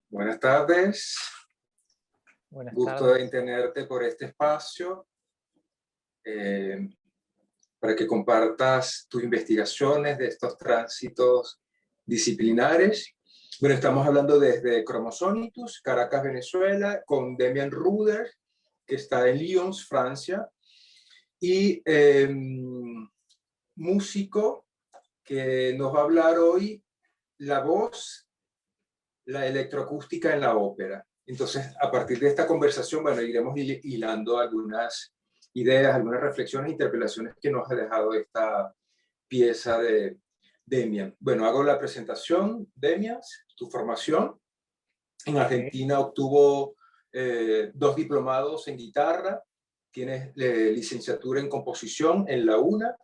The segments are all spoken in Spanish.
Buenas tardes. Buenas Gusto tardes. en tenerte por este espacio para que compartas tus investigaciones de estos tránsitos disciplinares. Bueno, estamos hablando desde Chromosonitus, Caracas, Venezuela, con Demian Ruder, que está en Lyon, Francia, y músico que nos va a hablar hoy la voz, la electroacústica en la ópera. Entonces, a partir de esta conversación, bueno, iremos hilando algunas ideas, algunas reflexiones, interpelaciones que nos ha dejado esta pieza de Demian. Bueno, hago la presentación. Demian, tu formación. En Argentina obtuvo 2 diplomados en guitarra, tienes licenciatura en composición en la UNA.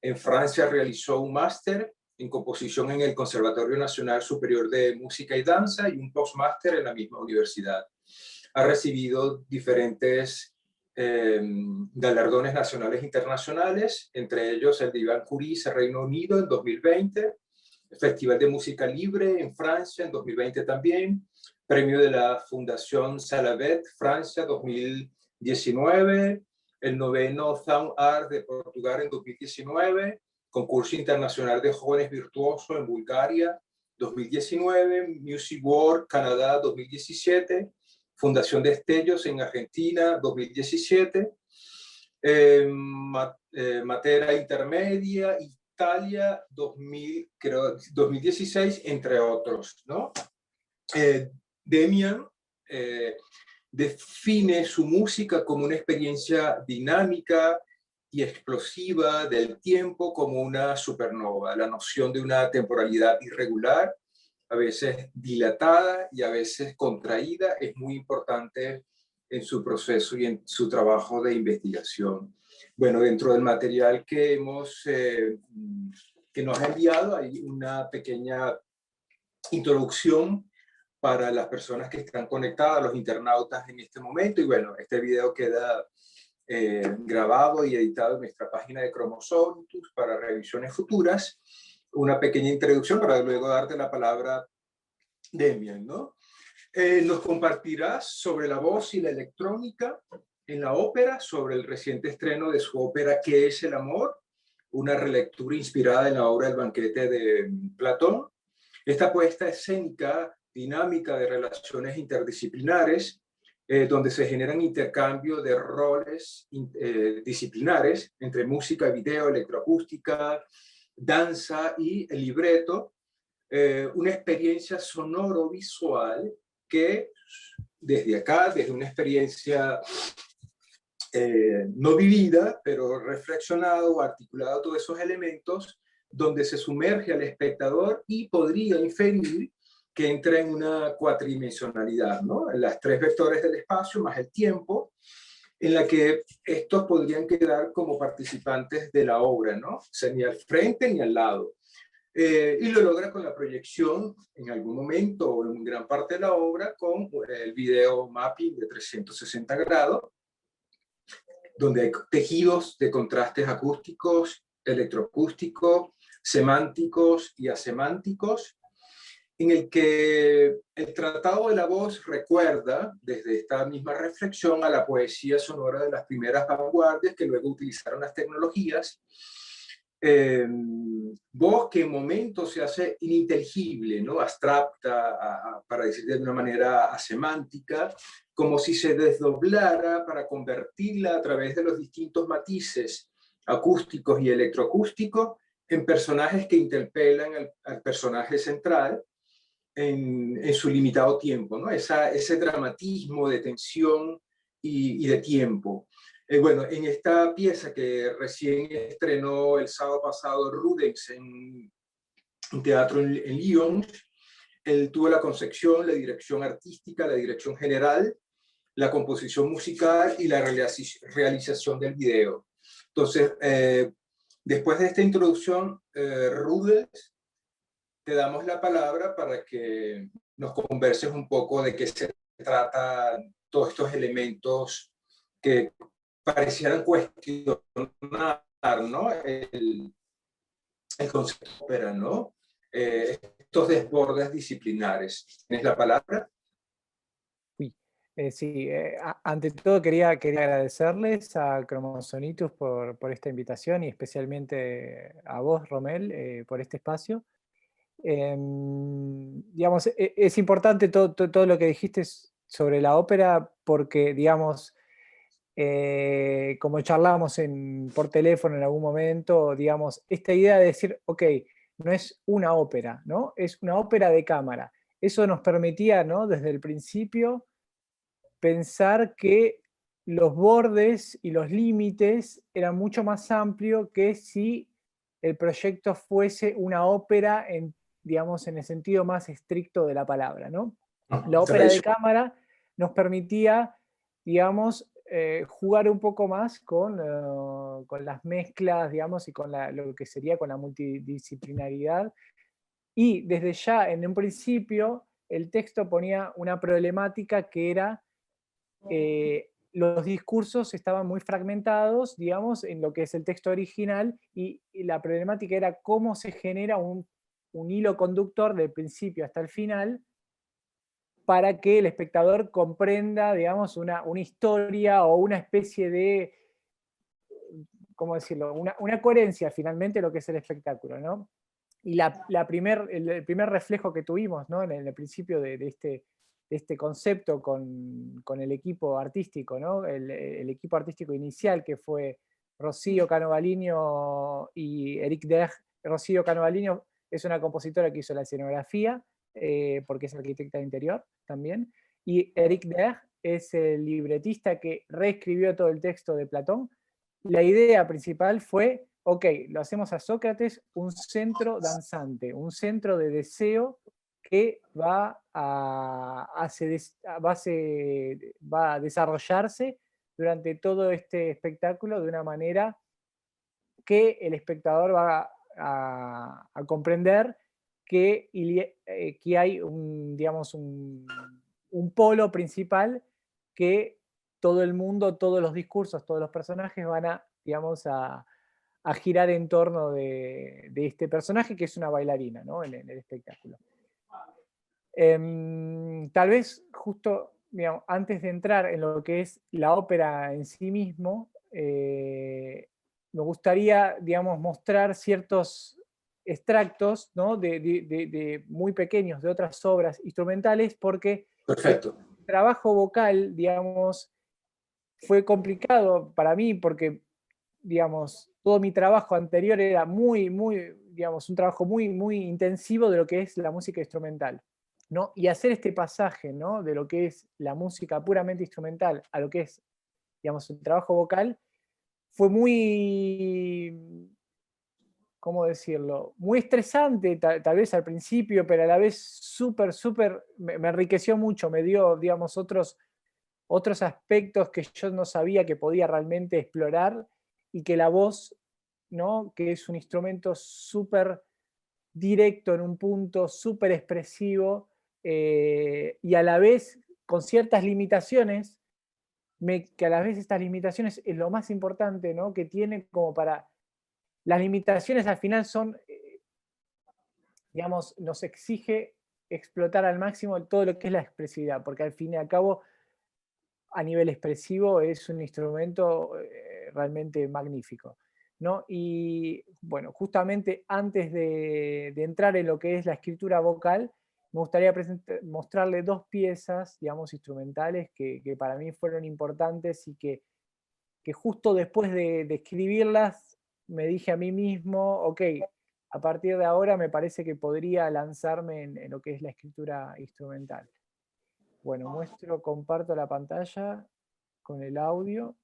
En Francia realizó un máster en composición en el Conservatorio Nacional Superior de Música y Danza y un postmáster en la misma universidad. Ha recibido diferentes galardones nacionales e internacionales, entre ellos el de Iván Curis, Reino Unido, en 2020, el Festival de Música Libre en Francia en 2020 también, premio de la Fundación Salavet, Francia, 2019, el 9º Sound Art de Portugal en 2019, concurso internacional de jóvenes virtuosos en Bulgaria, 2019, Music World Canadá, 2017, Fundación Destellos en Argentina, 2017, Matera Intermedia, Italia, 2016, entre otros, ¿no? Demian define su música como una experiencia dinámica y explosiva del tiempo, como una supernova, la noción de una temporalidad irregular, a veces dilatada y a veces contraída, es muy importante en su proceso y en su trabajo de investigación. Bueno, dentro del material que nos ha enviado hay una pequeña introducción para las personas que están conectadas, los internautas en este momento. Y bueno, este video queda grabado y editado en nuestra página de Chromosonitus para revisiones futuras. Una pequeña introducción para luego darte la palabra, Demian, ¿no? Nos compartirás sobre la voz y la electrónica en la ópera, sobre el reciente estreno de su ópera ¿Qué es el amor?, una relectura inspirada en la obra El banquete de Platón. Esta puesta escénica dinámica de relaciones interdisciplinares, donde se generan intercambios de roles disciplinares entre música, video, electroacústica, danza y el libreto, una experiencia sonoro-visual que desde acá, desde una experiencia no vivida, pero reflexionado, articulado todos esos elementos, donde se sumerge al espectador y podría inferir que entra en una cuatridimensionalidad, ¿no? Las 3 vectores del espacio más el tiempo, en la que estos podrían quedar como participantes de la obra, ¿no? O sea, ni al frente ni al lado. Y lo logra con la proyección en algún momento o en gran parte de la obra con el video mapping de 360 grados, donde hay tejidos de contrastes acústicos, electroacústicos, semánticos y asemánticos, en el que el tratado de la voz recuerda, desde esta misma reflexión, a la poesía sonora de las primeras vanguardias que luego utilizaron las tecnologías. Voz que en momentos se hace ininteligible, ¿no? Abstracta, para decir de una manera asemántica, como si se desdoblara para convertirla a través de los distintos matices acústicos y electroacústicos en personajes que interpelan al personaje central en su limitado tiempo, ¿no? Ese dramatismo de tensión y de tiempo. Bueno, en esta pieza que recién estrenó el sábado pasado Rudens en un teatro en Lyon, él tuvo la concepción, la dirección artística, la dirección general, la composición musical y la realización del video. Entonces, después de esta introducción, Rudens, te damos la palabra para que nos converses un poco de qué se trata todos estos elementos que parecieran cuestionar, ¿no? el concepto de ópera, ¿no? Estos desbordes disciplinares. ¿Tienes la palabra? Sí, ante todo quería agradecerles a Chromosonitus por esta invitación y especialmente a vos, Romel, por este espacio. Digamos, es importante todo lo que dijiste sobre la ópera porque, digamos, como charlábamos por teléfono en algún momento, digamos, esta idea de decir, ok, no es una ópera, ¿no? Es una ópera de cámara. Eso nos permitía, ¿no? Desde el principio pensar que los bordes y los límites eran mucho más amplios que si el proyecto fuese una ópera en, digamos, en el sentido más estricto de la palabra, ¿no? La ópera de cámara nos permitía, digamos, jugar un poco más con las mezclas, digamos, y con lo que sería con la multidisciplinaridad. Y desde ya, en un principio, el texto ponía una problemática que era los discursos estaban muy fragmentados, digamos, en lo que es el texto original, y la problemática era cómo se genera un hilo conductor del principio hasta el final para que el espectador comprenda, digamos, una historia o una especie de, ¿cómo decirlo?, una coherencia finalmente lo que es el espectáculo, ¿no? Y el primer reflejo que tuvimos, ¿no? En el principio de este concepto con el equipo artístico, ¿no? El equipo artístico inicial que fue Rocío Canovaligno y Eric Deg. Rocío Canovaligno es una compositora que hizo la escenografía, porque es arquitecta de interior también, y Eric Deg es el libretista que reescribió todo el texto de Platón. La idea principal fue, ok, lo hacemos a Sócrates, un centro danzante, un centro de deseo que va a desarrollarse durante todo este espectáculo de una manera que el espectador va a comprender que hay digamos, un polo principal que todo el mundo, todos los discursos, todos los personajes van digamos, a girar en torno de este personaje que es una bailarina, ¿no? En el espectáculo. Tal vez justo, digamos, antes de entrar en lo que es la ópera en sí mismo, me gustaría, digamos, mostrar ciertos extractos, ¿no? de muy pequeños de otras obras instrumentales, porque Perfecto. el trabajo vocal, digamos, fue complicado para mí porque, digamos, todo mi trabajo anterior era digamos, un trabajo muy intensivo de lo que es la música instrumental, ¿no? Y hacer este pasaje, ¿no? De lo que es la música puramente instrumental a lo que es, digamos, el trabajo vocal, fue muy, ¿cómo decirlo? Muy estresante, tal vez al principio, pero a la vez súper, me enriqueció mucho, me dio, digamos, otros aspectos que yo no sabía que podía realmente explorar, y que la voz, ¿no? Que es un instrumento súper directo en un punto, súper expresivo, y a la vez con ciertas limitaciones, que a la vez estas limitaciones es lo más importante, ¿no? Que tiene como para... Las limitaciones al final son, digamos, nos exige explotar al máximo todo lo que es la expresividad, porque al fin y al cabo a nivel expresivo es un instrumento realmente magnífico, ¿no? Y bueno, justamente antes de entrar en lo que es la escritura vocal, me gustaría mostrarle dos piezas, digamos, instrumentales que para mí fueron importantes y que justo después de escribirlas me dije a mí mismo, ok, a partir de ahora me parece que podría lanzarme en lo que es la escritura instrumental. Bueno, comparto la pantalla con el audio.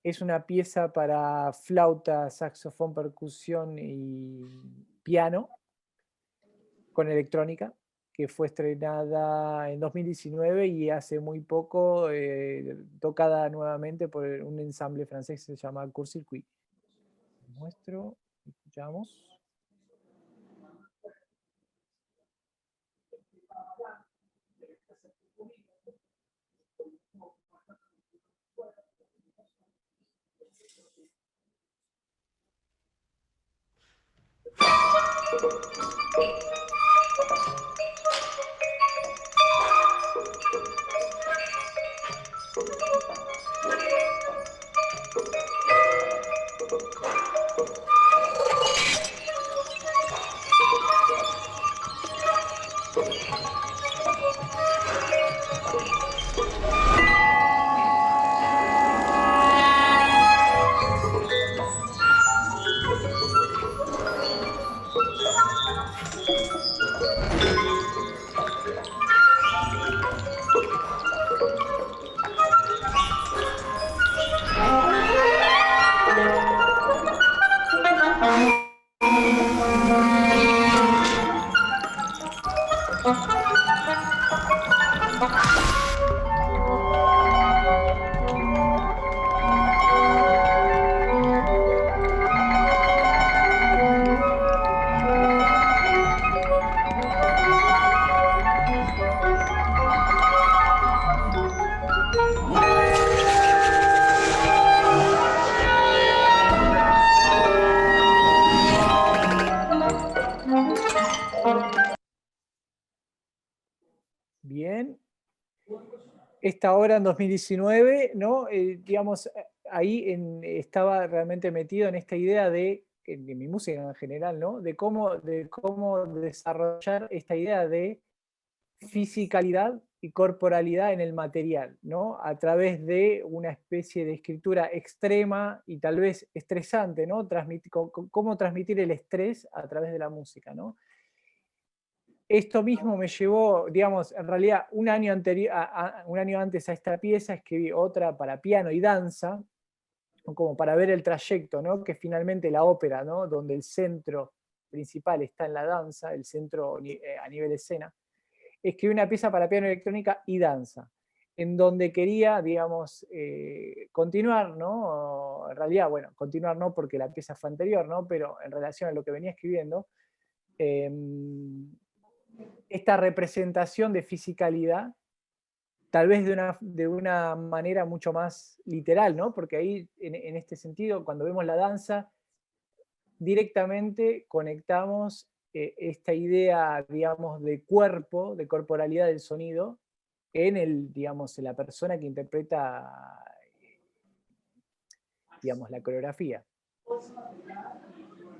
Es una pieza para flauta, saxofón, percusión y piano con electrónica, que fue estrenada en 2019 y hace muy poco tocada nuevamente por un ensamble francés que se llama Court Circuit. Escuchamos. esta obra en 2019, ¿no? Digamos, ahí estaba realmente metido en esta idea de mi música en general, ¿no? De cómo desarrollar esta idea de fisicalidad y corporalidad en el material, ¿no? A través de una especie de escritura extrema y tal vez estresante, ¿no? Cómo transmitir el estrés a través de la música, ¿no? Esto mismo me llevó, digamos, en realidad un año, un año antes a esta pieza escribí otra para piano y danza, como para ver el trayecto, ¿no? Que finalmente la ópera, ¿no? Donde el centro principal está en la danza, el centro a nivel escena. Escribí una pieza para piano, electrónica y danza, en donde quería, digamos, continuar, ¿no? En realidad, bueno, continuar no porque la pieza fue anterior, ¿no? Pero en relación a lo que venía escribiendo, esta representación de fisicalidad, tal vez de una manera mucho más literal, ¿no? Porque ahí, en este sentido, cuando vemos la danza, directamente conectamos esta idea, digamos, de cuerpo, de corporalidad del sonido, digamos, en la persona que interpreta, digamos, la coreografía.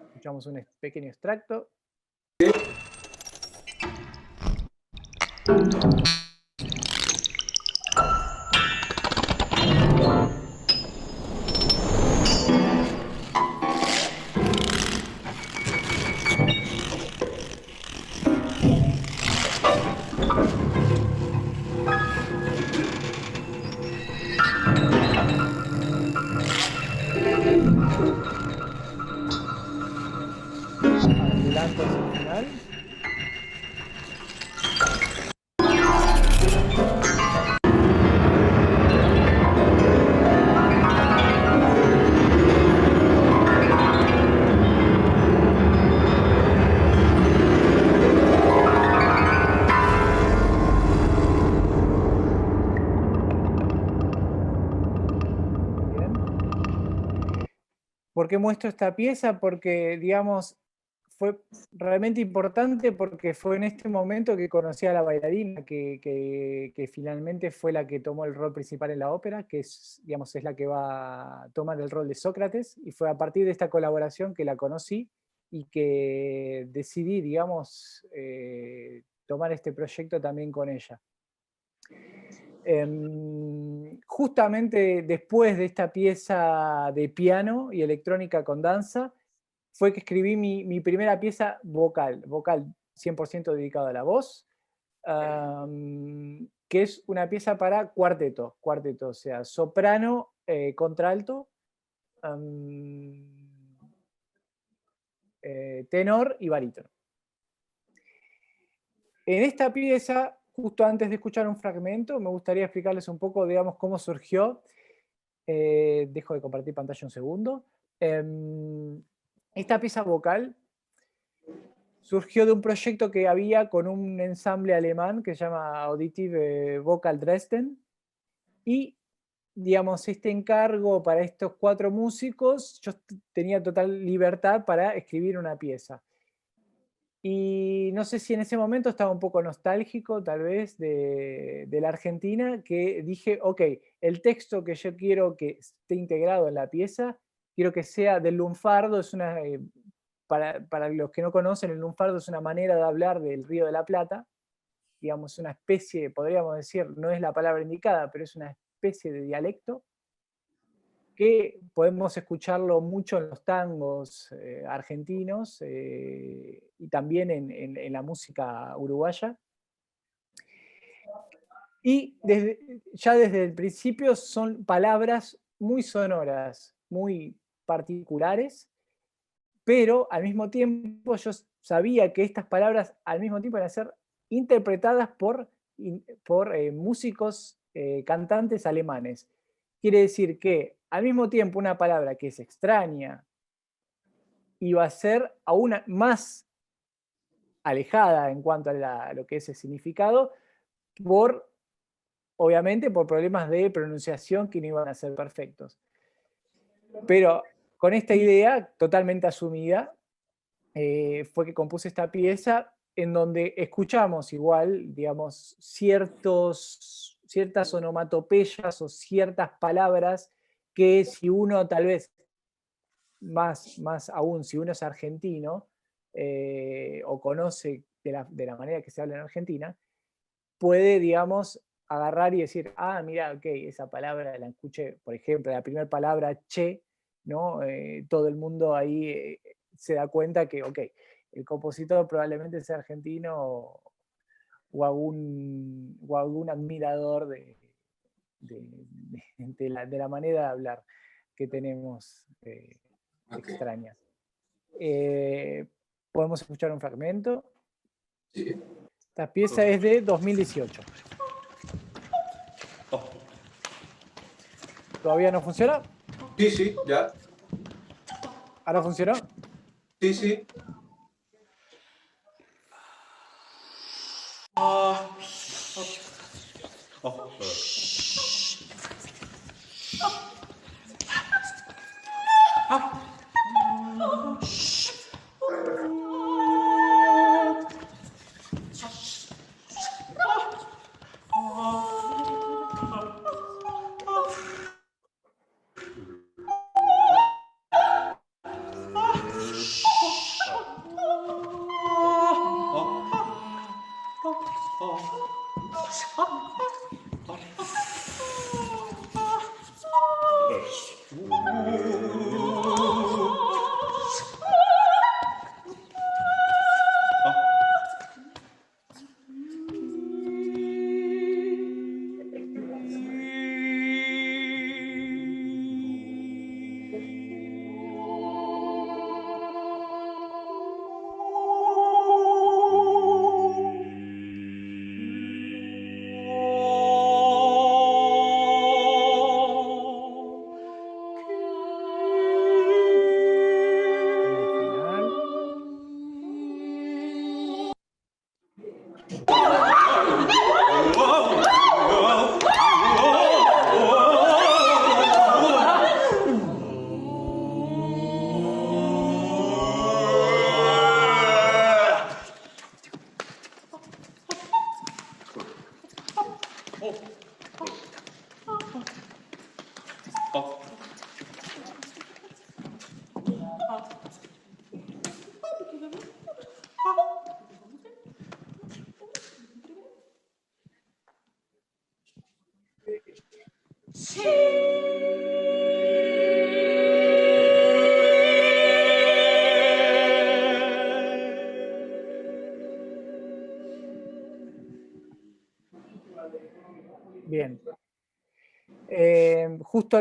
Escuchamos un pequeño extracto. Adelanto hacia el final. ¿Por qué muestro esta pieza? Porque, digamos, fue realmente importante porque fue en este momento que conocí a la bailarina, que finalmente fue la que tomó el rol principal en la ópera, que es, digamos, es la que va a tomar el rol de Sócrates, y fue a partir de esta colaboración que la conocí y que decidí, digamos, tomar este proyecto también con ella. Justamente después de esta pieza de piano y electrónica con danza, fue que escribí mi primera pieza vocal 100% dedicada a la voz, que es una pieza para cuarteto, o sea, soprano, contralto, tenor y barítono. En esta pieza, justo antes de escuchar un fragmento, me gustaría explicarles un poco, digamos, cómo surgió. Dejo de compartir pantalla un segundo. Esta pieza vocal surgió de un proyecto que había con un ensamble alemán que se llama Auditive Vocal Dresden, y, digamos, este encargo para estos 4 músicos, yo tenía total libertad para escribir una pieza. Y no sé si en ese momento estaba un poco nostálgico, tal vez, de la Argentina, que dije, ok, el texto que yo quiero que esté integrado en la pieza, quiero que sea del lunfardo. Es una, para los que no conocen, el lunfardo es una manera de hablar del Río de la Plata, digamos, una especie, podríamos decir, no es la palabra indicada, pero es una especie de dialecto, que podemos escucharlo mucho en los tangos argentinos y también en la música uruguaya. Y ya desde el principio son palabras muy sonoras, muy particulares, pero al mismo tiempo yo sabía que estas palabras al mismo tiempo iban a ser interpretadas por músicos, cantantes alemanes. Quiere decir que al mismo tiempo una palabra que es extraña iba a ser aún más alejada en cuanto a lo que es el significado, obviamente por problemas de pronunciación que no iban a ser perfectos. Pero con esta idea totalmente asumida, fue que compuse esta pieza en donde escuchamos igual, digamos, ciertos ciertas onomatopeyas o ciertas palabras que si uno tal vez, más aún si uno es argentino, o conoce de la manera que se habla en Argentina, puede, digamos, agarrar y decir, ah, mira, ok, esa palabra la escuché, por ejemplo, la primera palabra, che, ¿no? Todo el mundo ahí se da cuenta que, ok, el compositor probablemente sea argentino o algún admirador de la manera de hablar que tenemos Okay. extrañas. Podemos escuchar un fragmento. Sí. Esta pieza es de 2018. ¿Todavía no funciona? Sí, sí, ya. ¿Ahora funcionó? Sí, sí. Como el final. Bien. Justo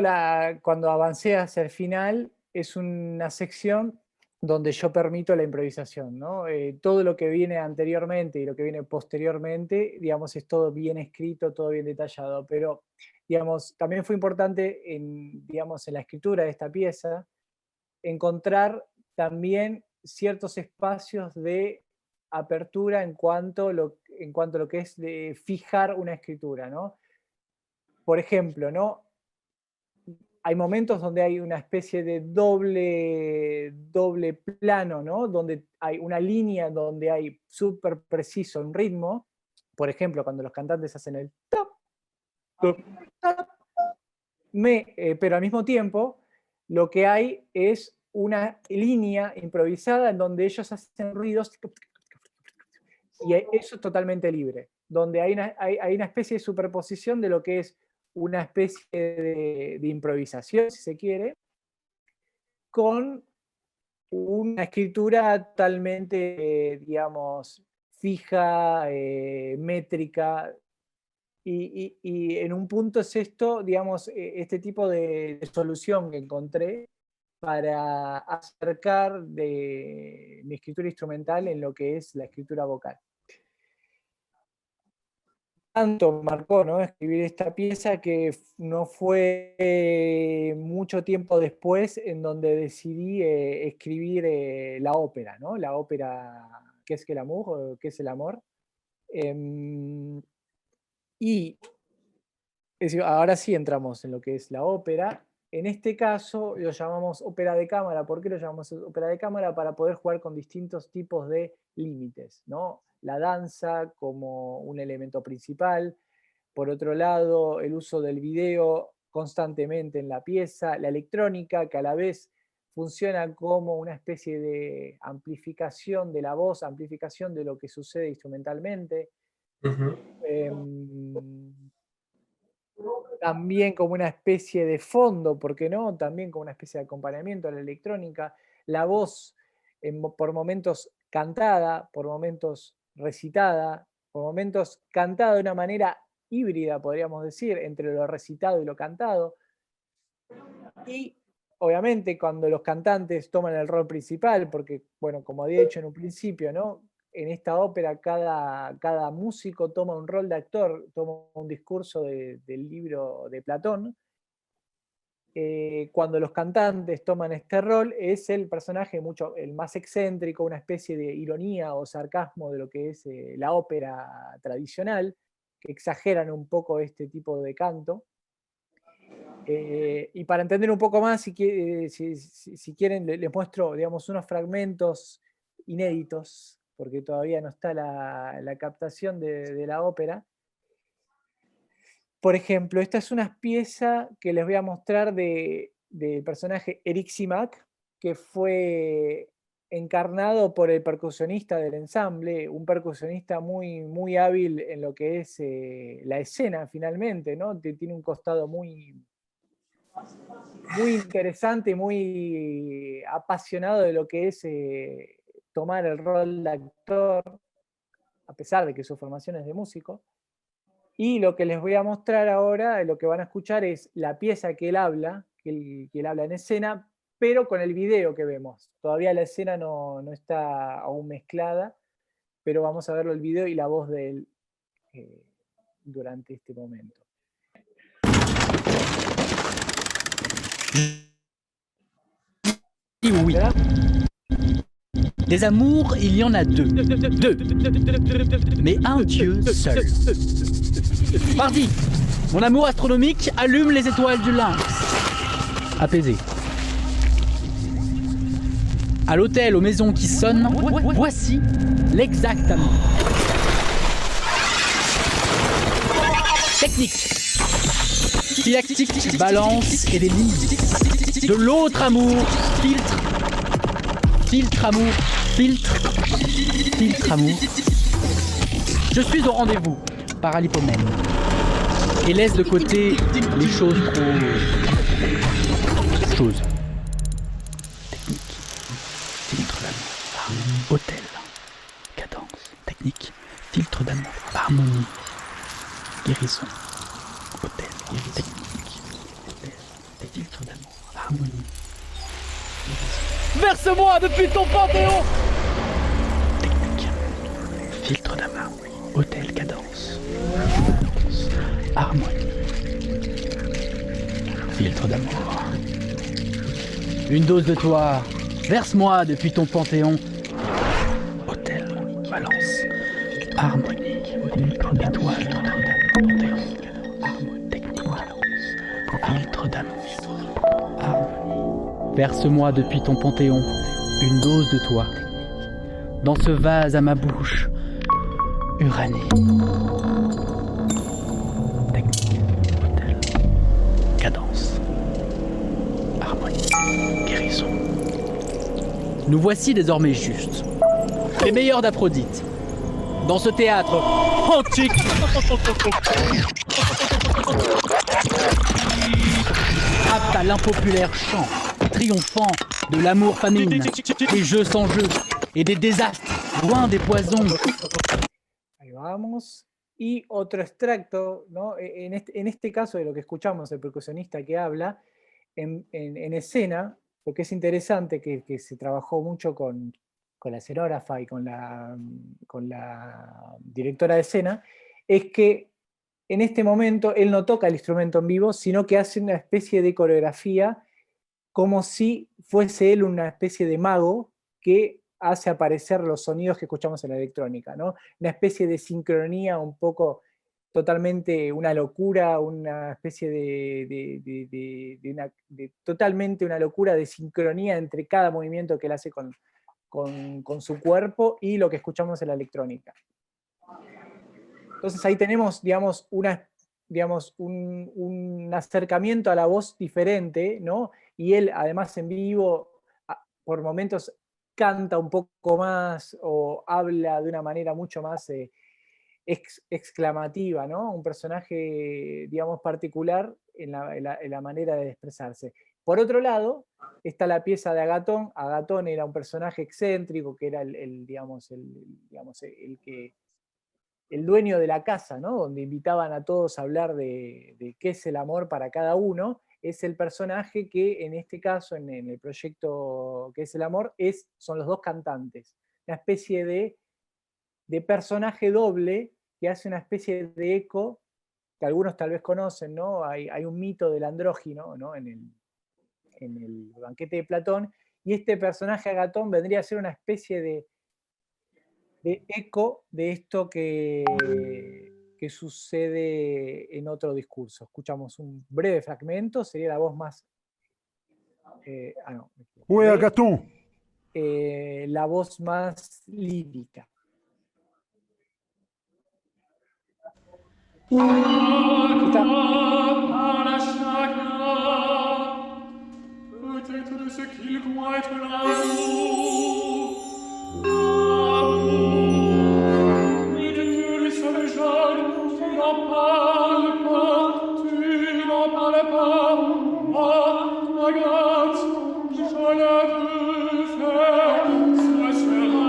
cuando avancé hacia el final es una sección donde yo permito la improvisación, ¿no? Todo lo que viene anteriormente y lo que viene posteriormente, digamos, es todo bien escrito, todo bien detallado, pero, digamos, también fue importante digamos, en la escritura de esta pieza encontrar también ciertos espacios de apertura en cuanto a lo que es de fijar una escritura, ¿no? Por ejemplo, ¿no? Hay momentos donde hay una especie de doble plano, ¿no? Donde hay una línea donde hay súper preciso un ritmo. Por ejemplo, cuando los cantantes hacen el top, top, top, pero al mismo tiempo lo que hay es una línea improvisada en donde ellos hacen ruidos y eso es totalmente libre, donde hay una especie de superposición de lo que es una especie de improvisación, si se quiere, con una escritura totalmente, digamos, fija, métrica, y en un punto es esto, digamos, este tipo de solución que encontré para acercar de mi escritura instrumental en lo que es la escritura vocal. Tanto marcó, ¿no? Escribir esta pieza que no fue mucho tiempo después en donde decidí escribir la ópera, ¿no? La ópera ¿Qué es que el amor? O ¿Qué es el amor? Em, y es decir, ahora sí entramos en lo que es la ópera. En este caso lo llamamos ópera de cámara. ¿Por qué lo llamamos ópera de cámara? Para poder jugar con distintos tipos de límites, ¿no? La danza como un elemento principal, Por otro lado, el uso del video constantemente en la pieza, la electrónica, que a la vez funciona como una especie de amplificación de la voz, amplificación de lo que sucede instrumentalmente. Ujú. También como una especie de fondo, ¿por qué no? También como una especie de acompañamiento a la electrónica. La voz por momentos cantada, por momentos recitada, por momentos cantada de una manera híbrida, podríamos decir, entre lo recitado y lo cantado. Y obviamente cuando los cantantes toman el rol principal, porque, bueno, como había dicho en un principio, ¿no? En esta ópera cada músico toma un rol de actor, toma un discurso del libro de Platón. Cuando los cantantes toman este rol, es el personaje el más excéntrico, una especie de ironía o sarcasmo de lo que es la ópera tradicional, que exageran un poco este tipo de canto. Y para entender un poco más, si quieren, les muestro, digamos, unos fragmentos inéditos, porque todavía no está la captación de la ópera. Por ejemplo, esta es una pieza que les voy a mostrar del personaje Eric Simak, que fue encarnado por el percusionista del ensamble, un percusionista muy, muy hábil en lo que es la escena finalmente, ¿no? Tiene un costado muy, muy interesante, muy apasionado de lo que es tomar el rol de actor, a pesar de que su formación es de músico. Y lo que les voy a mostrar ahora, lo que van a escuchar es la pieza que él habla, que él habla en escena, pero con el video que vemos. Todavía la escena no está aún mezclada, pero vamos a verlo el video y la voz de él durante este momento. Oui. Des amours, il y en a deux. Deux. Mais un Dieu seul. Parti. Mon amour astronomique allume les étoiles du lynx. Apaisé. À l'hôtel, aux maisons qui sonnent, voici l'exact amour. Technique. Didactique, balance et des limites. De l'autre amour, filtre. Filtre amour, filtre. Filtre amour. Je suis au rendez-vous, paralipomène. Et laisse de côté les choses trop... Choses. Technique. Filtre d'amour. Hôtel. Cadence. Technique. Filtre d'amour. Harmonie. Guérison. Hôtel. Technique. Filtre d'amour. Harmonie. Verse-moi depuis ton panthéon. Technique. Filtre d'amour. Hôtel, cadence. Harmonie. Filtre d'amour. Une dose de toi. Verse-moi depuis ton panthéon. Hôtel, balance. Harmonie. Étoile. Panthéon. Harmonie. Technique. Filtre d'amour. Harmonie. Verse-moi depuis ton panthéon une dose de toi. Dans ce vase à ma bouche, Uranie. Technique, hôtel, cadence, harmonie, guérison. Nous voici désormais justes, les meilleurs d'Aphrodite, dans ce théâtre antique. Apte à l'impopulaire chant, triomphant de l'amour famine, des jeux sans jeu et des désastres, loin des poisons. Ahí vamos. Y otro extracto, ¿no? En este caso de lo que escuchamos, el percusionista que habla, en escena, lo que es interesante, que se trabajó mucho con la escenógrafa y con la directora de escena, es que en este momento él no toca el instrumento en vivo, sino que hace una especie de coreografía como si fuese él una especie de mago que hace aparecer los sonidos que escuchamos en la electrónica, ¿no? Una especie de sincronía un poco totalmente una locura, una especie totalmente una locura de sincronía entre cada movimiento que él hace con su cuerpo y lo que escuchamos en la electrónica. Entonces ahí tenemos, digamos, una digamos, un acercamiento a la voz diferente, ¿no? Y él, además, en vivo, por momentos canta un poco más o habla de una manera mucho más exclamativa, ¿no? Un personaje, digamos, particular en la manera de expresarse. Por otro lado, está la pieza de Agatón. Agatón era un personaje excéntrico, que era el dueño de la casa, ¿no? Donde invitaban a todos a hablar de qué es el amor para cada uno. Es el personaje que en este caso, en el proyecto ¿Qué es el amor?, son los dos cantantes. Una especie de personaje doble que hace una especie de eco, que algunos tal vez conocen, ¿no? Hay un mito del andrógino, ¿no? En el banquete de Platón, y este personaje Agatón vendría a ser una especie de eco de esto que sucede en otro discurso. Escuchamos un breve fragmento, sería la voz más... Où est Agathon? La voz más lírica. Peut-être de ce qu'il croit être l'amour. Mais de Dieu lui seul jeune, tu n'en parles pas. Moi, Agathe, je la veux faire, ce sera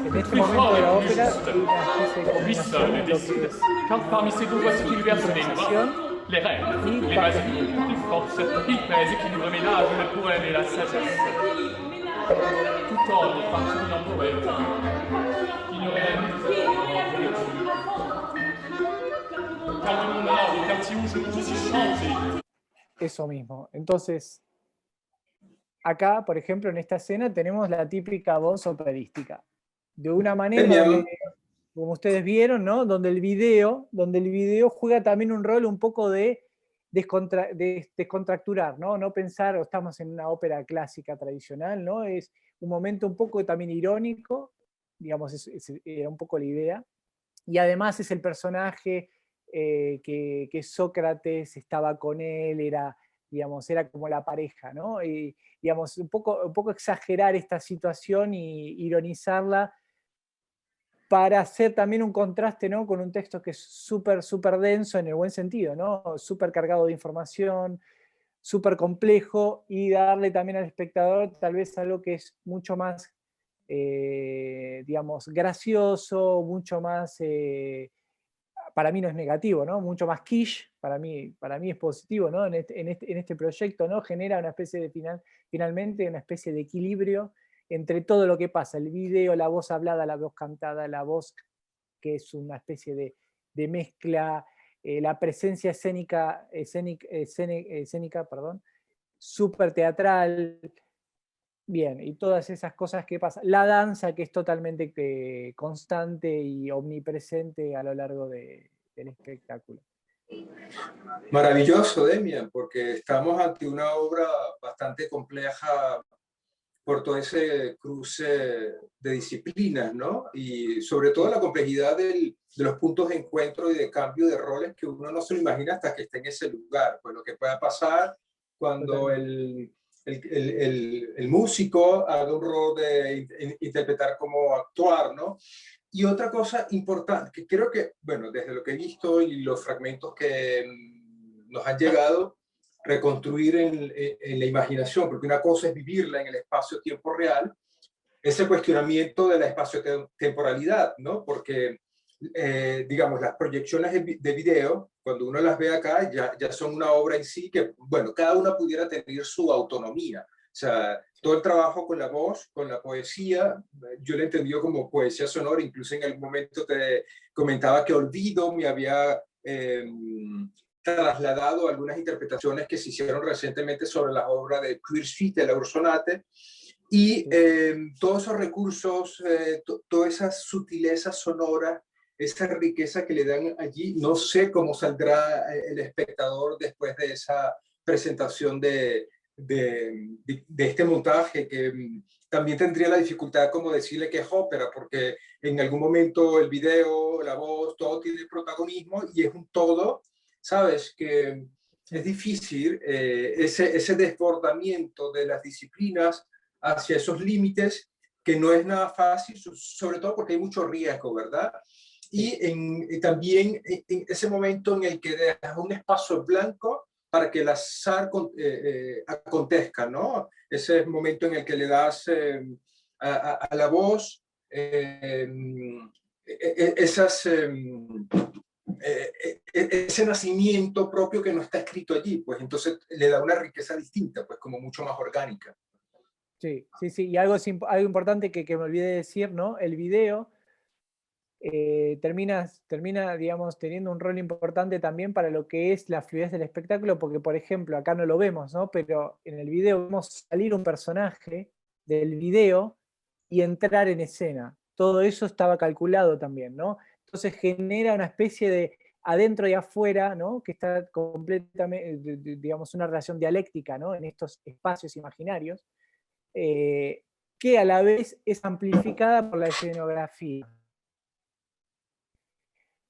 En este momento de la ópera hay una especie de combinación de lo que es car parmi ces deux voici qu'il verse les lois, les règles, les bases, les forces, il pèse et qu'il reménage le poème et la sagesse. Tout ordre partout en poète, qui ne règne car de mon art au quartier où je peux aussi chanter. Eso mismo. Entonces, acá, por ejemplo, en esta escena tenemos la típica voz operística. De una manera, como ustedes vieron, ¿no? Donde el video juega también un rol un poco de descontracturar, ¿no? No pensar, estamos en una ópera clásica tradicional, ¿no? Es un momento un poco también irónico, digamos, era un poco la idea. Y además es el personaje que Sócrates estaba con él, era como la pareja, ¿no? Y, digamos, un poco exagerar esta situación y ironizarla para hacer también un contraste, ¿no? Con un texto que es súper denso en el buen sentido, ¿no? Súper cargado de información, súper complejo, y darle también al espectador tal vez algo que es mucho más, digamos, gracioso, mucho más... para mí no es negativo, ¿no? Mucho más quiche, para mí es positivo, ¿no? En este proyecto, ¿no? Genera una especie de finalmente una especie de equilibrio entre todo lo que pasa, el video, la voz hablada, la voz cantada, la voz que es una especie de mezcla, la presencia escénica, súper teatral, bien, y todas esas cosas que pasan. La danza, que es totalmente constante y omnipresente a lo largo del espectáculo. Maravilloso, Demian, porque estamos ante una obra bastante compleja por todo ese cruce de disciplinas, ¿no? Y sobre todo la complejidad de los puntos de encuentro y de cambio de roles que uno no se lo imagina hasta que esté en ese lugar. Pues lo que pueda pasar cuando el músico haga un rol de interpretar como actuar, ¿no? Y otra cosa importante, que creo que, bueno, desde lo que he visto y los fragmentos que nos han llegado, reconstruir en la imaginación, porque una cosa es vivirla en el espacio-tiempo real, ese cuestionamiento de la espacio-temporalidad, ¿no? Porque, digamos, las proyecciones de video, cuando uno las ve acá, ya son una obra en sí que, bueno, cada una pudiera tener su autonomía. O sea, todo el trabajo con la voz, con la poesía, yo lo he entendido como poesía sonora. Incluso en algún momento te comentaba que Olvido me había trasladado algunas interpretaciones que se hicieron recientemente sobre la obra de Queer de la Ursonate. Y todos esos recursos, toda esa sutileza sonora, esa riqueza que le dan allí, no sé cómo saldrá el espectador después de esa presentación de este montaje, que también tendría la dificultad como decirle que es ópera, porque en algún momento el video, la voz, todo tiene protagonismo y es un todo, ¿sabes? Que es difícil ese desbordamiento de las disciplinas hacia esos límites, que no es nada fácil, sobre todo porque hay mucho riesgo, ¿verdad? Y también en ese momento en el que dejas un espacio blanco para que el azar acontezca, ¿no? Ese momento en el que le das a la voz ese nacimiento propio que no está escrito allí, pues entonces le da una riqueza distinta, pues como mucho más orgánica. Sí, sí, sí. Y algo importante que me olvidé de decir, ¿no? El video termina, digamos, teniendo un rol importante también para lo que es la fluidez del espectáculo, porque, por ejemplo, acá no lo vemos, ¿no? Pero en el video vemos salir un personaje del video y entrar en escena. Todo eso estaba calculado también, ¿no? Entonces genera una especie de adentro y afuera, ¿no? Que está completamente, digamos, una relación dialéctica, ¿no? En estos espacios imaginarios, que a la vez es amplificada por la escenografía.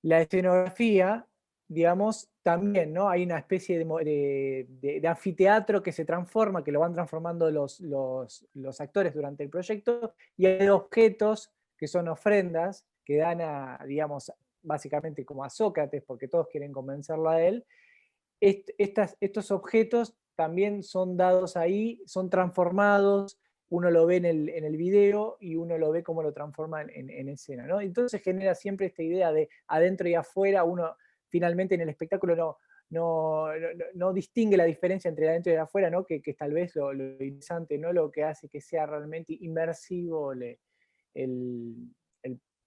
La escenografía, digamos, también, ¿no? Hay una especie de anfiteatro que se transforma, que lo van transformando los actores durante el proyecto, y hay objetos que son ofrendas que dan a, digamos, básicamente como a Sócrates, porque todos quieren convencerlo a él. Estos objetos también son dados ahí, son transformados, uno lo ve en el video y uno lo ve cómo lo transforman en escena, ¿no? Entonces genera siempre esta idea de adentro y afuera. Uno finalmente en el espectáculo no distingue la diferencia entre adentro y afuera, ¿no? Que tal vez lo interesante, ¿no? Lo que hace que sea realmente inmersivo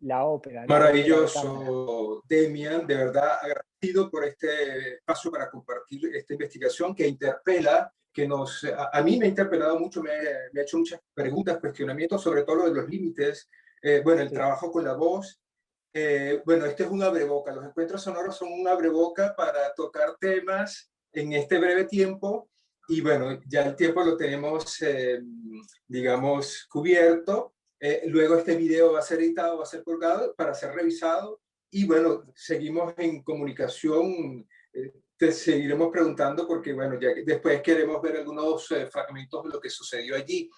la ópera, ¿no? Maravilloso, Demian, de verdad agradecido por este espacio para compartir esta investigación que interpela, que a mí me ha interpelado mucho, me ha hecho muchas preguntas, cuestionamientos, sobre todo lo de los límites, bueno, el trabajo con la voz. Bueno, este es un abreboca, los encuentros sonoros son un abreboca para tocar temas en este breve tiempo, y bueno, ya el tiempo lo tenemos, digamos, cubierto. Luego este video va a ser editado, va a ser colgado para ser revisado, y bueno, seguimos en comunicación, te seguiremos preguntando porque bueno, ya después queremos ver algunos fragmentos de lo que sucedió allí.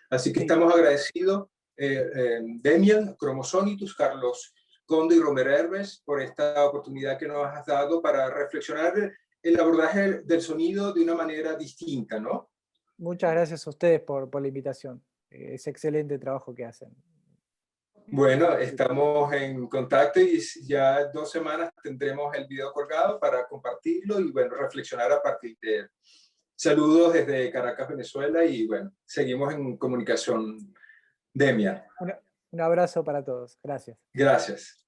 Así que estamos agradecidos, Demian, Chromosonitus, Carlos Conde y Romer Herbes, por esta oportunidad que nos has dado para reflexionar el abordaje del sonido de una manera distinta, ¿no? Muchas gracias a ustedes por la invitación. Es excelente trabajo que hacen. Bueno, estamos en contacto y ya 2 semanas tendremos el video colgado para compartirlo y bueno, reflexionar a partir de él. Saludos desde Caracas, Venezuela, y bueno, seguimos en comunicación, Demian. Un abrazo para todos. Gracias. Gracias.